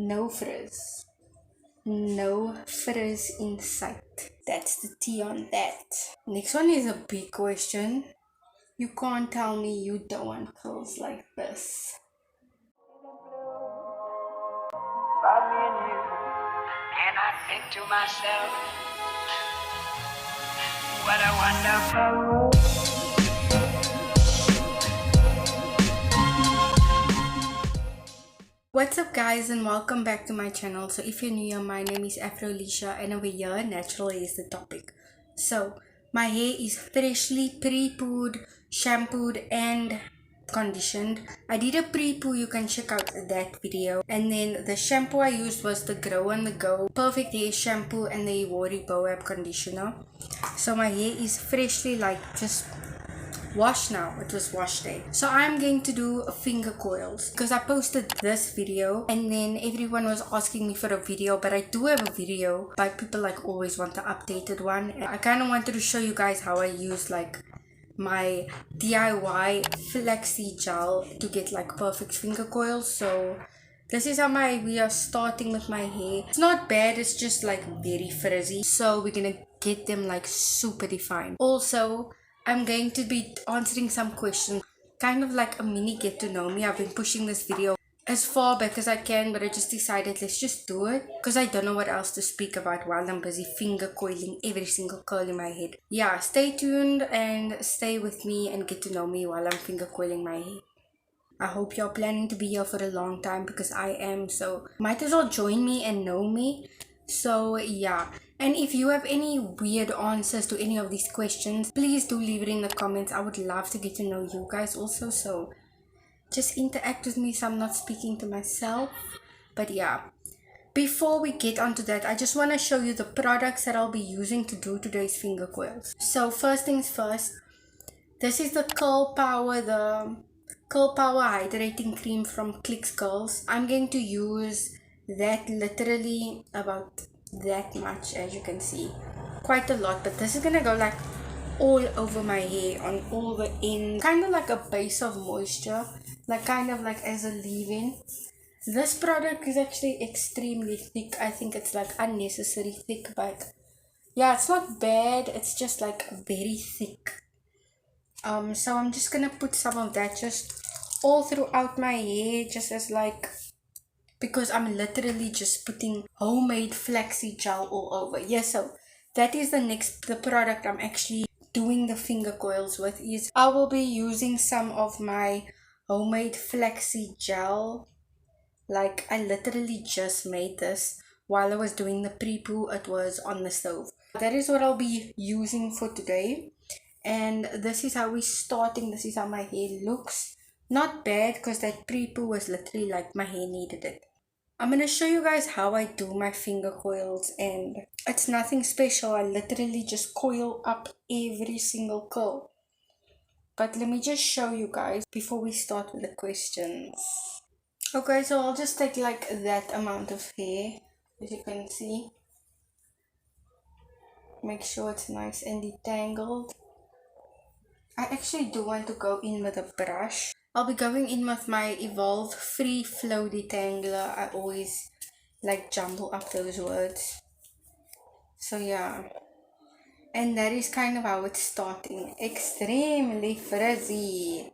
no frizz. No frizz in sight. That's the tea on that. Next one is a big question. You can't tell me you don't want curls like this. By me and you, and I think to myself, what a wonderful world. What's up guys, and welcome back to my channel. So if you're new here, my name is Afrolisha and over here naturally is the topic. So my hair is freshly pre-pooed, shampooed and conditioned. I did a pre-poo, you can check out that video. And then the shampoo I used was the Grow on the Go Perfect Hair Shampoo and the Ivory Boab Conditioner. So my hair is freshly just wash now. It was wash day. So I'm going to do finger coils because I posted this video and then everyone was asking me for a video, but I do have a video, but people always want the updated one. And I kind of wanted to show you guys how I use my DIY flexi gel to get perfect finger coils. So this is how we are starting with my hair. It's not bad, it's just very frizzy, so we're gonna get them super defined. Also, I'm going to be answering some questions, kind of like a mini get to know me. I've been pushing this video as far back as I can, but I just decided let's just do it because I don't know what else to speak about while I'm busy finger coiling every single curl in my head. Yeah, stay tuned and stay with me and get to know me while I'm finger coiling my hair. I hope you're planning to be here for a long time because I am, so might as well join me and know me. So yeah, and if you have any weird answers to any of these questions, please do leave it in the comments. I would love to get to know you guys also, so just interact with me so I'm not speaking to myself. But yeah, before we get onto that, I just want to show you the products that I'll be using to do today's finger coils. So first things first, this is the Curl Power Hydrating Cream from Clicks Curls. I'm going to use that literally about that much, as you can see, quite a lot, but this is gonna go all over my hair, on all the ends, kind of like a base of moisture, kind of as a leave-in. This product is actually extremely thick. I think it's unnecessary thick, but yeah, it's not bad, it's just very thick. So I'm just gonna put some of that just all throughout my hair, just as because I'm literally just putting homemade flaxseed gel all over. Yeah, so that is the product I'm actually doing the finger coils with. Is I will be using some of my homemade flaxseed gel. I literally just made this while I was doing the pre-poo. It was on the stove. That is what I'll be using for today. And this is how we're starting. This is how my hair looks. Not bad because that pre-poo was literally my hair needed it. I'm going to show you guys how I do my finger coils, and it's nothing special. I literally just coil up every single curl. But let me just show you guys before we start with the questions. Okay, so I'll just take that amount of hair, as you can see. Make sure it's nice and detangled. I actually do want to go in with a brush. I'll be going in with my Evolve Free Flow Detangler. I always jumble up those words. So yeah. And that is kind of how it's starting. Extremely frizzy.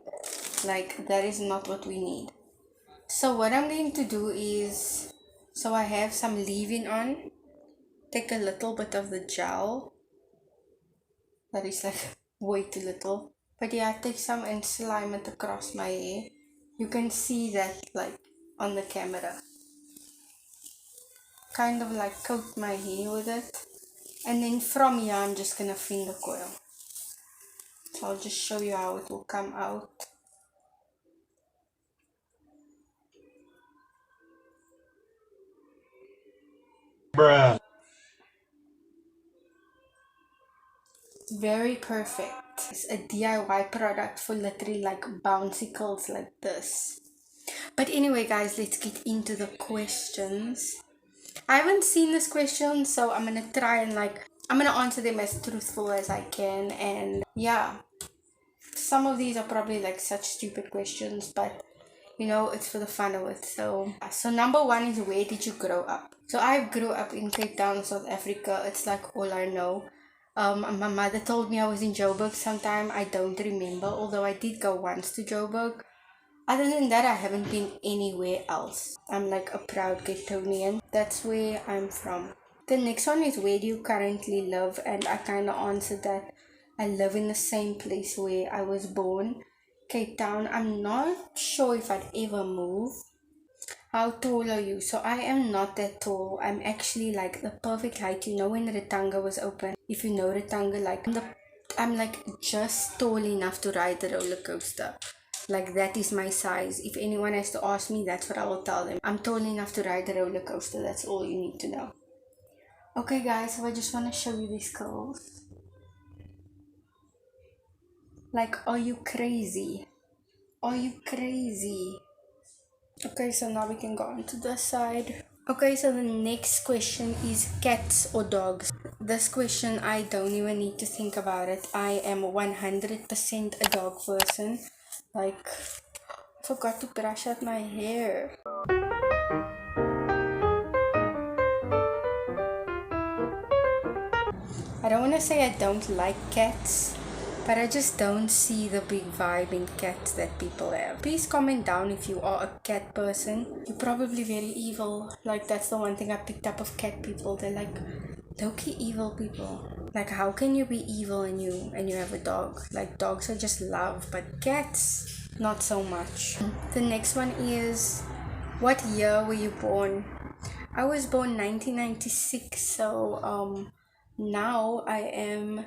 That is not what we need. So what I'm going to do is, so I have some leave-in on. Take a little bit of the gel. That is way too little. But yeah, take some and slime it across my hair. You can see that on the camera. Kind of coat my hair with it. And then from here, I'm just gonna finger coil. So I'll just show you how it will come out. Bruh. Very perfect. It's a DIY product for literally bouncy curls like this. But anyway guys, let's get into the questions. I haven't seen this question, so I'm gonna try and I'm gonna answer them as truthful as I can. And yeah, some of these are probably such stupid questions, but it's for the fun of it. So number one is, where did you grow up? So I grew up in Cape Town, South Africa. It's like all I know. My mother told me I was in Joburg sometime. I don't remember, although I did go once to Joburg. Other than that, I haven't been anywhere else. I'm like a proud Capetonian. That's where I'm from. The next one is, where do you currently live? And I kind of answered that. I live in the same place where I was born, Cape Town. I'm not sure if I'd ever move. How tall are you? So I am not that tall. I'm actually like the perfect height. When Ratanga was open, if you know Ratanga, like I'm like just tall enough to ride the roller coaster. Like that is my size. If anyone has to ask me, that's what I will tell them. I'm tall enough to ride the roller coaster. That's all you need to know. Okay guys, so I just want to show you these curls. Like, are you crazy? Are you crazy? Okay, so now we can go on to the side. Okay, so the next question is, cats or dogs? This question, I don't even need to think about it. I am 100% a dog person. Like, I forgot to brush out my hair. I don't want to say I don't like cats, but I just don't see the big vibe in cats that people have. Please comment down if you are a cat person. You're probably very evil. Like, that's the one thing I picked up of cat people. They're like low-key evil people. Like, how can you be evil and you have a dog? Like, dogs are just love, but cats, not so much. The next one is, what year were you born? I was born 1996, so now I'm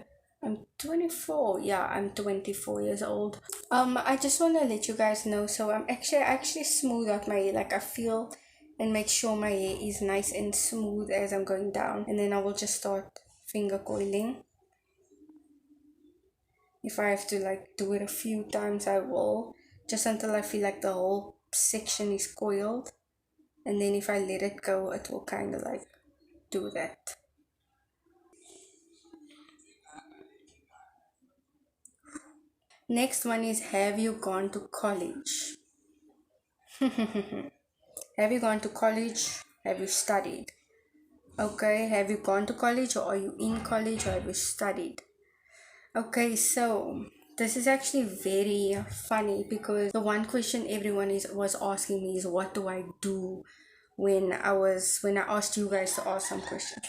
24. Yeah, I'm 24 years old. I just want to let you guys know, so I actually smooth out my hair. Like, I feel and make sure my hair is nice and smooth as I'm going down, and then I will just start finger coiling. If I have to like do it a few times, I will, just until I feel like the whole section is coiled, and then if I let it go, it will kind of like do that. Next one is, have you gone to college? Have you gone to college? Have you studied? Okay, have you gone to college, or are you in college, or have you studied? Okay, so this is actually very funny, because the one question everyone was asking me is, what do I do when I asked you guys to ask some questions.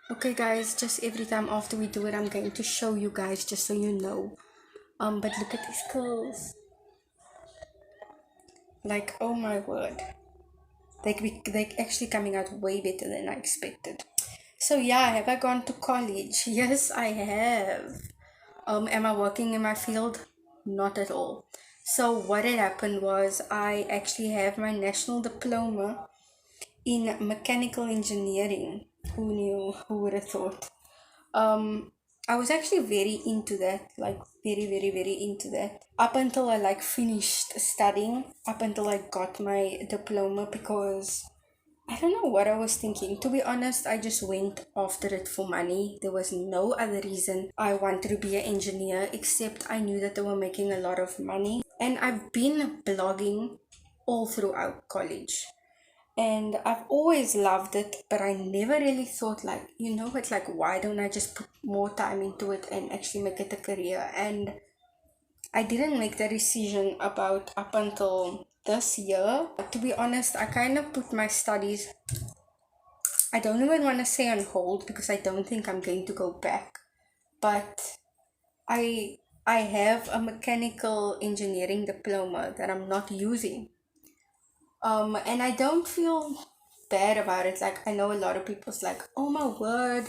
Okay guys, just every time after we do it, I'm going to show you guys, just so you know. But look at these curls. Like, oh my word. They're actually coming out way better than I expected. So yeah, have I gone to college? Yes, I have. Am I working in my field? Not at all. So what had happened was, I actually have my national diploma in mechanical engineering. Who knew? Who would have thought? um I was actually very into that, like very, very, very into that, up until I like finished studying, up until I got my diploma, because I don't know what I was thinking. To be honest, I just went after it for money. There was no other reason I wanted to be an engineer, except I knew that they were making a lot of money. And I've been blogging all throughout college, and I've always loved it, but I never really thought, like, it's like, why don't I just put more time into it and actually make it a career? And I didn't make the decision about up until this year. To be honest, I kind of put my studies, I don't even want to say on hold, because I don't think I'm going to go back. But I I have a mechanical engineering diploma that I'm not using. And I don't feel bad about it. Like, I know a lot of people's like, oh my word,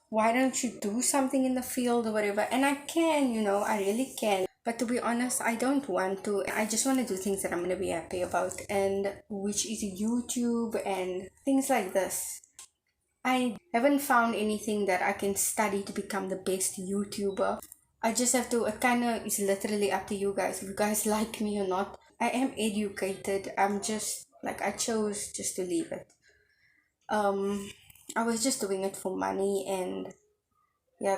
why don't you do something in the field or whatever? And I can, I really can. But to be honest, I don't want to. I just want to do things that I'm going to be happy about, and which is YouTube and things like this. I haven't found anything that I can study to become the best YouTuber. I just have to, it kind of is literally up to you guys, if you guys like me or not. I am educated. I'm just, like, I chose just to leave it. I was just doing it for money, and yeah,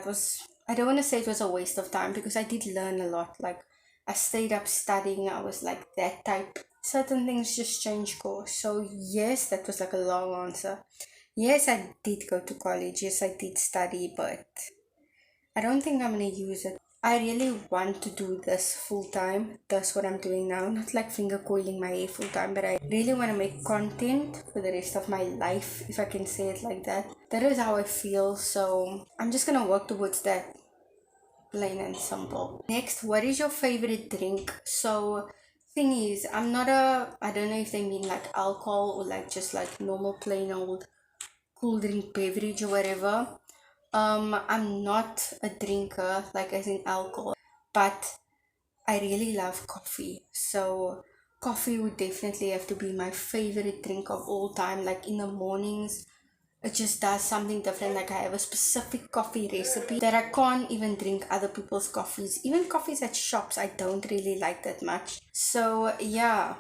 I don't want to say it was a waste of time, because I did learn a lot. Like, I stayed up studying. I was like that type. certain things just change course. So yes, that was like a long answer. Yes, I did go to college. Yes, I did study, but I don't think I'm gonna use it. I really want to do this full time. That's what I'm doing now. Not like finger coiling my hair full time, but I really want to make content for the rest of my life, if I can say it like that. That is how I feel. So I'm just gonna work towards that, plain and simple. Next, what is your favorite drink? So thing is, I don't know if they mean like alcohol or like just like normal plain old cool drink beverage or whatever. I'm not a drinker, like as in alcohol, but I really love coffee. So coffee would definitely have to be my favorite drink of all time. Like in the mornings, it just does something different. Like I have a specific coffee recipe that I can't even drink other people's coffees. Even coffees at shops, I don't really like that much. So yeah,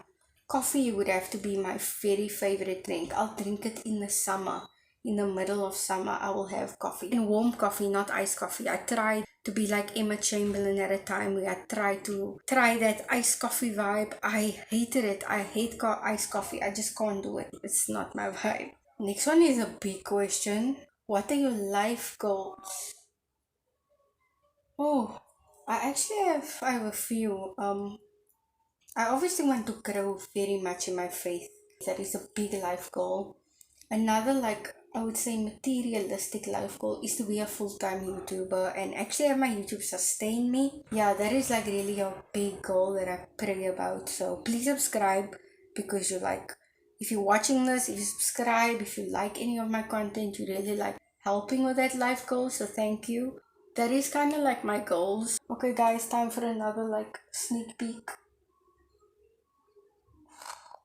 coffee would have to be my very favorite drink. I'll drink it in the summer. In the middle of summer, I will have coffee. And warm coffee, not iced coffee. I tried to be like Emma Chamberlain at a time where I tried to try that iced coffee vibe. I hated it. I hate iced coffee. I just can't do it. It's not my vibe. Next one is a big question. What are your life goals? Oh, I have a few. I obviously want to grow very much in my faith. That is a big life goal. Another, like, I would say materialistic life goal is to be a full-time YouTuber and actually have my YouTube sustain me. Yeah, that is like really a big goal that I pray about. So please subscribe because you like, if you're watching this, if you subscribe, if you like any of my content, you really like helping with that life goal. So thank you. That is kind of like my goals. Okay guys, time for another like sneak peek.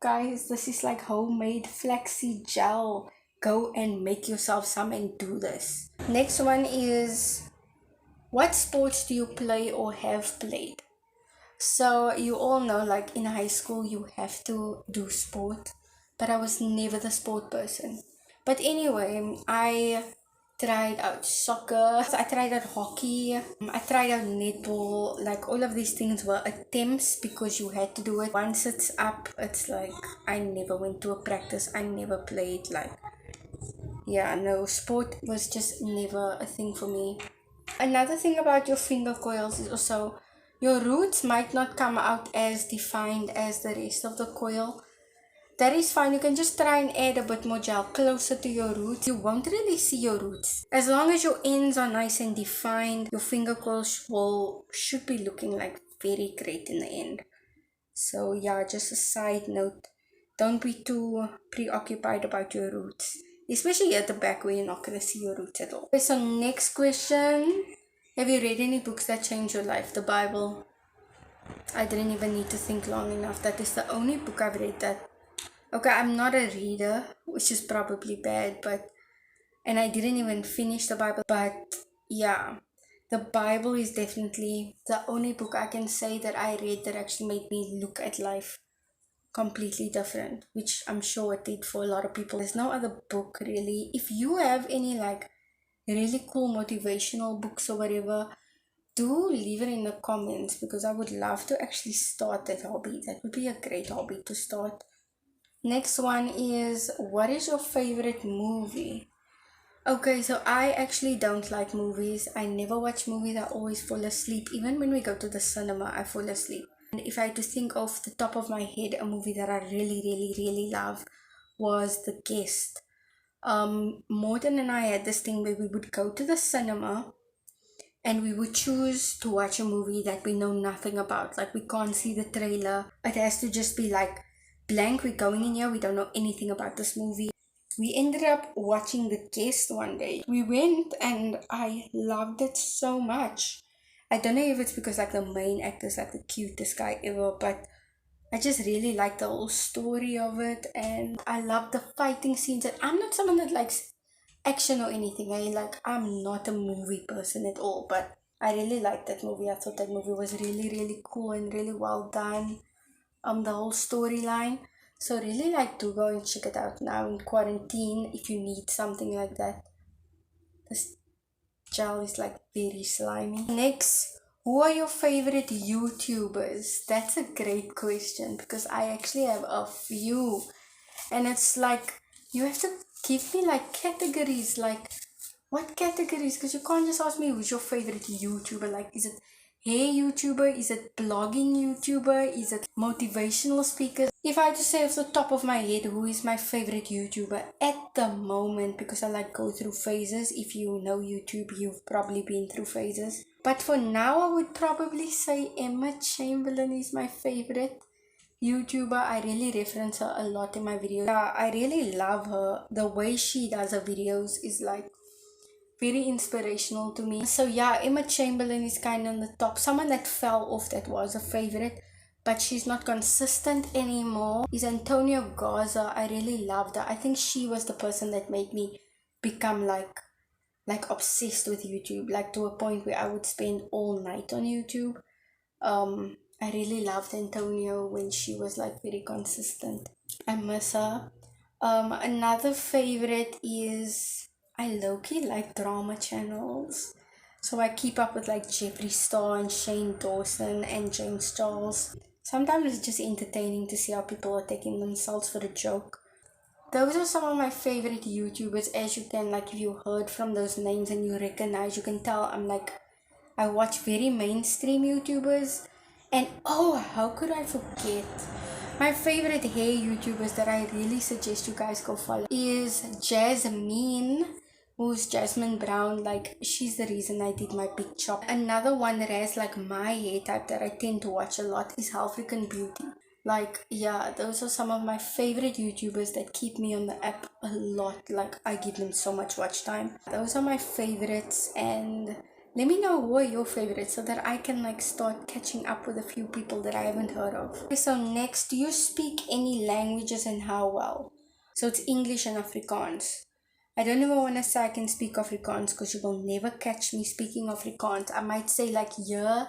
Guys, this is like homemade flaxseed gel. Go and make yourself some and do this. Next one is, what sports do you play or have played? So you all know like in high school you have to do sport, but I was never the sport person. But anyway, I tried out soccer, I tried out hockey, I tried out netball. Like all of these things were attempts because you had to do it. Once it's up, it's like I never went to a practice, I never played. Like, yeah, no, sport was just never a thing for me. Another thing about your finger coils is also your roots might not come out as defined as the rest of the coil. That is fine. You can just try and add a bit more gel closer to your roots. You won't really see your roots. As long as your ends are nice and defined, your finger coils should be looking like very great in the end. So yeah, just a side note. Don't be too preoccupied about your roots. Especially at the back where you're not going to see your roots at all. Okay, so next question. Have you read any books that changed your life? The Bible. I didn't even need to think long enough. That is the only book I've read that. Okay, I'm not a reader, which is probably bad, and I didn't even finish the Bible, but yeah, the Bible is definitely the only book I can say that I read that actually made me look at life completely different, which I'm sure it did for a lot of people. There's no other book really. If you have any like really cool motivational books or whatever, do leave it in the comments because I would love to actually start that hobby. That would be a great hobby to start. Next one is, what is your favorite movie? Okay, so I actually don't like movies. I never watch movies. I always fall asleep. Even when we go to the cinema, I fall asleep. And if I had to think off the top of my head, a movie that I really, really, really love was The Guest. Morton and I had this thing where we would go to the cinema and we would choose to watch a movie that we know nothing about. Like we can't see the trailer. It has to just be like blank. We're going in here, we don't know anything about this movie. We ended up watching The Guest one day. We went and I loved it so much. I don't know if it's because like the main actor is like the cutest guy ever, but I just really like the whole story of it and I love the fighting scenes. And I'm not someone that likes action or anything. I'm not a movie person at all, but I really liked that movie. I thought that movie was really, really cool and really well done. The whole storyline. So really like to go and check it out now in quarantine if you need something like that. This gel is like very slimy. Next, Who are your favorite YouTubers? That's a great question because I actually have a few. And it's like, you have to give me like categories, like what categories? Because you can't just ask me who's your favorite YouTuber. Like, is it hey YouTuber? Is it blogging YouTuber? Is it motivational speakers? If I just say off the top of my head, who is my favorite YouTuber at the moment? Because I like go through phases. If you know YouTube, you've probably been through phases. But for now, I would probably say Emma Chamberlain is my favorite YouTuber. I really reference her a lot in my videos. Yeah, I really love her. The way she does her videos is like very inspirational to me. So yeah, Emma Chamberlain is kind of on the top. Someone that fell off that was a favorite, but she's not consistent anymore, is Antonio Garza. I really loved her. I think she was the person that made me become like obsessed with YouTube, like to a point where I would spend all night on YouTube. I really loved Antonio when she was like very consistent. I miss her. Another favorite is I low-key like drama channels. So I keep up with like Jeffree Star and Shane Dawson and James Charles. Sometimes it's just entertaining to see how people are taking themselves for a joke. Those are some of my favorite YouTubers. As you can, like, if you heard from those names and you recognize, you can tell I watch very mainstream YouTubers. And oh, how could I forget? My favorite hair YouTubers that I really suggest you guys go follow is Jasmine, who's Jasmine Brown. Like, she's the reason I did my big chop. Another one that has like my hair type that I tend to watch a lot is African Beauty. Like, yeah, those are some of my favorite YouTubers that keep me on the app a lot. Like, I give them so much watch time. Those are my favorites, and let me know who are your favorites so that I can like start catching up with a few people that I haven't heard of. Okay, so next, do you speak any languages and how well? So it's English and Afrikaans. I don't even want to say I can speak Afrikaans because you will never catch me speaking Afrikaans. I might say like yeah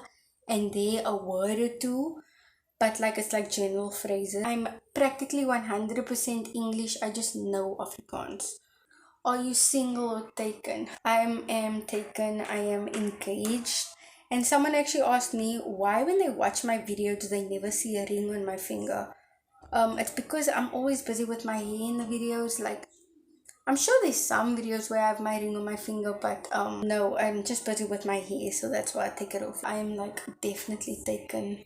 and there a word or two, but like it's like general phrases. I'm practically 100% English. I just know Afrikaans. Are you single or taken? I am taken. I am engaged. And someone actually asked me why when they watch my video do they never see a ring on my finger? It's because I'm always busy with my hair in the videos. Like, I'm sure there's some videos where I have my ring on my finger, but no, I'm just busy with my hair, so that's why I take it off. I am like definitely taken,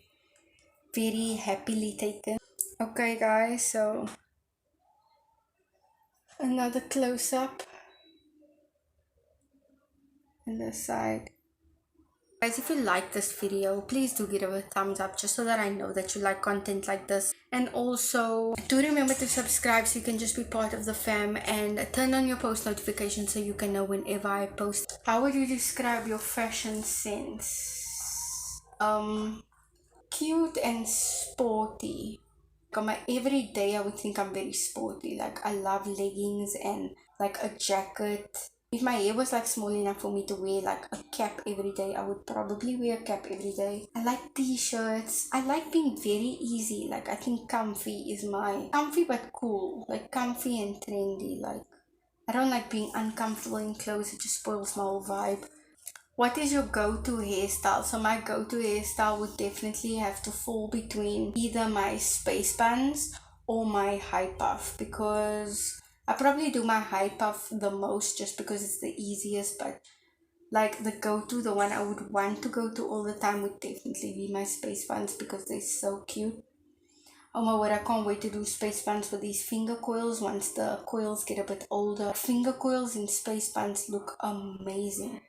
very happily taken. Okay, guys, so another close up on the side. Guys, if you like this video, please do give it a thumbs up just so that I know that you like content like this. And also, do remember to subscribe so you can just be part of the fam, and turn on your post notifications so you can know whenever I post. How would you describe your fashion sense? Cute and sporty. On my everyday, I would think I'm very sporty. Like, I love leggings and like a jacket. If my hair was like small enough for me to wear like a cap every day, I would probably wear a cap every day. I like t-shirts. I like being very easy. Like, I think comfy is my comfy but cool. Like, comfy and trendy. Like, I don't like being uncomfortable in clothes. It just spoils my whole vibe. What is your go-to hairstyle? So my go-to hairstyle would definitely have to fall between either my space buns or my high puff, because I probably do my high puff the most just because it's the easiest, but like the go-to, the one I would want to go to all the time would definitely be my space buns because they're so cute. Oh my word, I can't wait to do space buns with these finger coils once the coils get a bit older. Finger coils in space buns look amazing.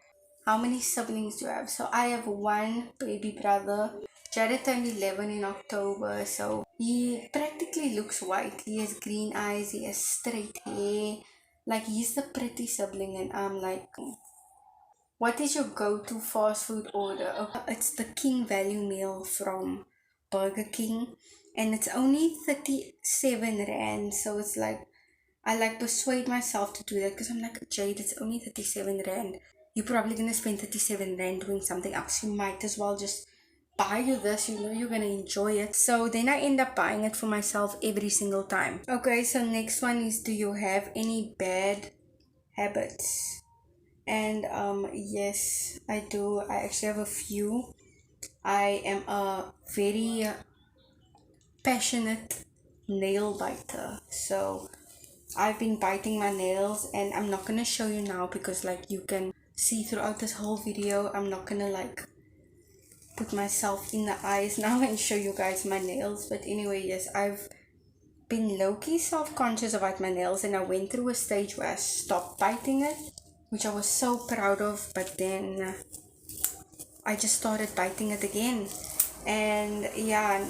How many siblings do you have? So I have one baby brother. Jared turned 11 in October, so he practically looks white. He has green eyes, he has straight hair. Like, he's the pretty sibling, and I'm like, what is your go-to fast food order? Oh, it's the King Value Meal from Burger King, and it's only 37 Rand, so it's like, I like persuade myself to do that because I'm like, Jade, it's only 37 Rand. You're probably gonna spend 37 Rand doing something else. You might as well just buy you this, you know you're gonna enjoy it. So then I end up buying it for myself every single time. Okay, so next one is, do you have any bad habits? And yes, I do. I actually have a few. I am a very passionate nail biter. So I've been biting my nails, and I'm not gonna show you now because like you can see throughout this whole video. I'm not gonna like put myself in the eyes now and show you guys my nails. But anyway, yes, I've been low-key self-conscious about my nails, and I went through a stage where I stopped biting it, which I was so proud of, but then I just started biting it again. And yeah,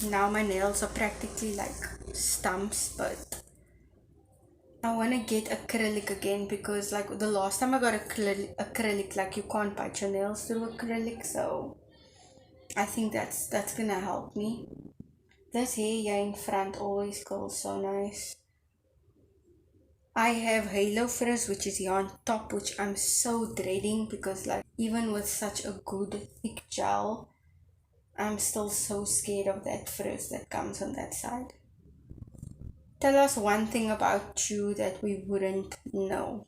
now my nails are practically like stumps, but I want to get acrylic again because like the last time I got acrylic, like you can't bite your nails through acrylic, so I think that's gonna help me. This hair here in front always goes so nice. I have halo frizz, which is here on top, which I'm so dreading because like even with such a good thick gel, I'm still so scared of that frizz that comes on that side. Tell us one thing about you that we wouldn't know.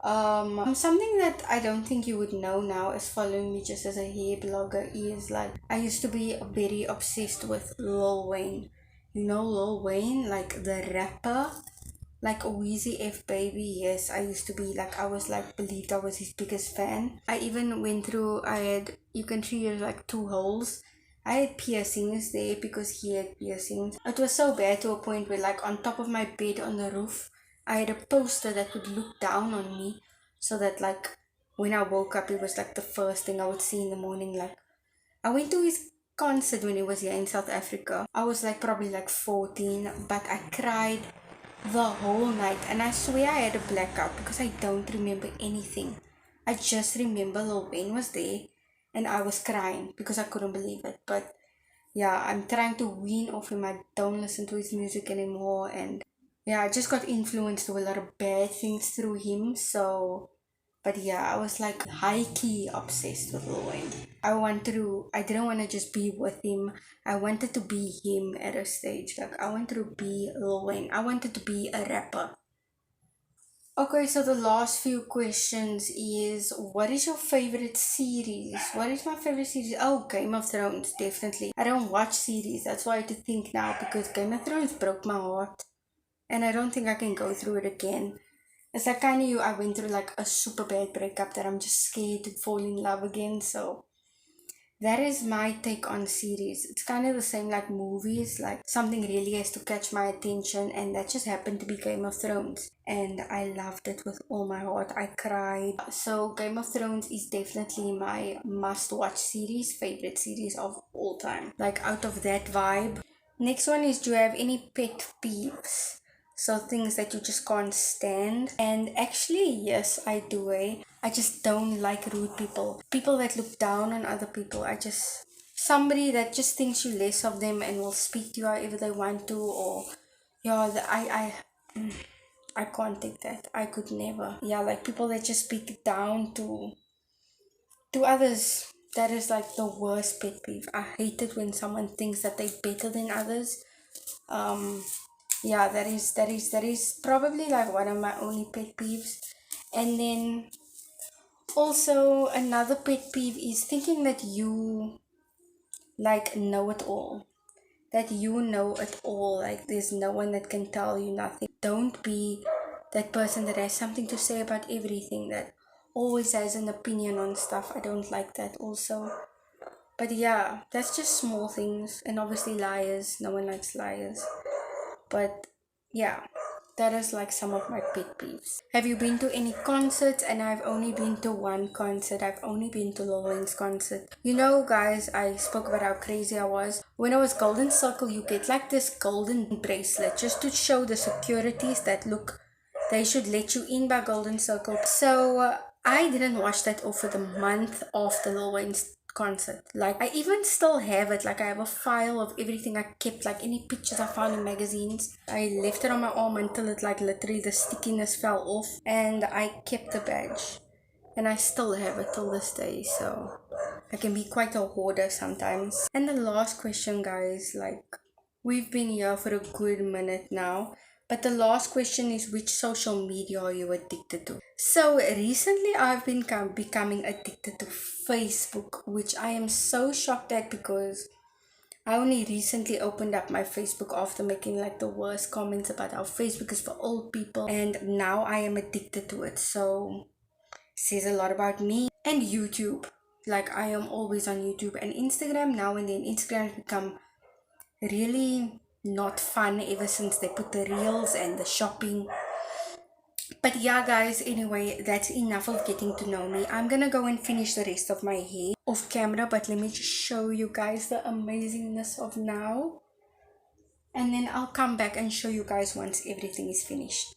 Something that I don't think you would know now as following me just as a hair blogger is like I used to be very obsessed with Lil Wayne. You know Lil Wayne, like the rapper, like Wheezy F Baby. Yes, I used to be like I was like believed I was his biggest fan. I even went through. I had you can see like two holes. I had piercings there because he had piercings. It was so bad to a point where like on top of my bed on the roof, I had a poster that could look down on me, so that like when I woke up, it was like the first thing I would see in the morning. Like I went to his concert when he was here in South Africa. I was like probably like 14, but I cried the whole night, and I swear I had a blackout because I don't remember anything. I just remember Lil Wayne was there and I was crying because I couldn't believe it. But yeah, I'm trying to wean off him. I don't listen to his music anymore, and yeah, I just got influenced to a lot of bad things through him. So but yeah, I was like high key obsessed with Lil Wayne. I didn't want to just be with him. I wanted to be him at a stage. Like, I wanted to be Lil Wayne. I wanted to be a rapper. Okay, so the last few questions is what is your favorite series? What is my favorite series? Oh, Game of Thrones, definitely. I don't watch series. That's why I have to think now because Game of Thrones broke my heart. And I don't think I can go through it again. It's like kind of you, I went through like a super bad breakup that I'm just scared to fall in love again. So that is my take on series. It's kind of the same like movies, like something really has to catch my attention, and that just happened to be Game of Thrones. And I loved it with all my heart. I cried. So Game of Thrones is definitely my must watch series, favorite series of all time. Like out of that vibe. Next one is, do you have any pet peeves? So things that you just can't stand. And actually, yes, I do. I just don't like rude people. People that look down on other people. Somebody that just thinks you less of them and will speak to you however they want to, or yeah, I can't take that. I could never. Yeah, like people that just speak down to others. That is like the worst pet peeve. I hate it when someone thinks that they're better than others. Um, yeah, that is probably like one of my only pet peeves. And then also another pet peeve is thinking that you like know it all, that you know it all, like there's no one that can tell you nothing. Don't be that person that has something to say about everything, that always has an opinion on stuff. I don't like that also. But yeah, that's just small things. And obviously liars, no one likes liars. But yeah, that is like some of my pet peeves. Have you been to any concerts? And I've only been to one concert. I've only been to Lil Wayne's concert. You know, guys, I spoke about how crazy I was. When I was Golden Circle, you get like this golden bracelet just to show the securities that look, they should let you in by Golden Circle. So I didn't watch that over the month of the Lil Wayne's concert. Like I even still have it. Like I have a file of everything I kept, like any pictures I found in magazines. I left it on my arm until it like literally the stickiness fell off, and I kept the badge. And I still have it till this day, so I can be quite a hoarder sometimes. And the last question, guys, like we've been here for a good minute now. But the last question is, which social media are you addicted to? So recently I've been becoming addicted to Facebook, which I am so shocked at because I only recently opened up my Facebook after making like the worst comments about how Facebook is for old people, and now I am addicted to it. So says a lot about me. And YouTube. Like I am always on YouTube and Instagram now and then. Instagram has become really not fun ever since they put the reels and the shopping. But yeah, guys, anyway, that's enough of getting to know me. I'm gonna go and finish the rest of my hair off camera, but let me just show you guys the amazingness of now. And then I'll come back and show you guys once everything is finished.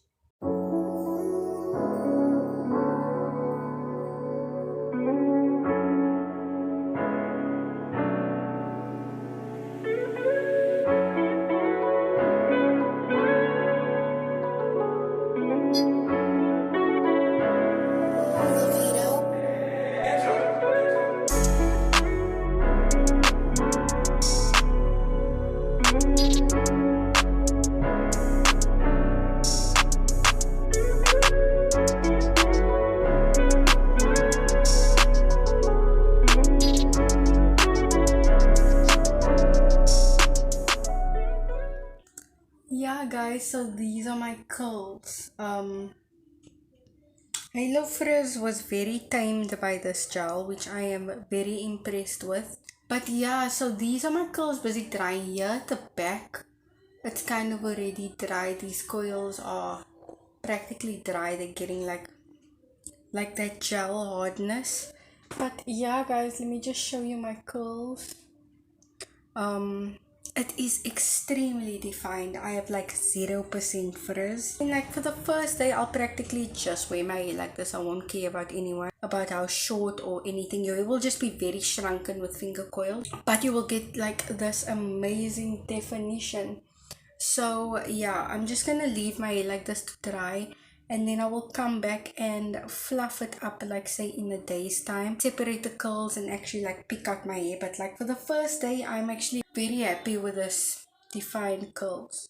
Yeah, guys, so these are my curls. Halo Frizz was very tamed by this gel, which I am very impressed with. But yeah, so these are my curls busy drying here at the back. It's kind of already dry. These coils are practically dry. They're getting like that gel hardness. But yeah, guys, let me just show you my curls. It is extremely defined. I have like 0% frizz. And like for the first day, I'll practically just wear my hair like this. I won't care about anyone, about how short or anything. Your hair will just be very shrunken with finger coils, but you will get like this amazing definition. So yeah, I'm just gonna leave my hair like this to dry, and then I will come back and fluff it up, like say in a day's time, separate the curls and actually like pick out my hair. But like for the first day, I'm actually very happy with this defined curls.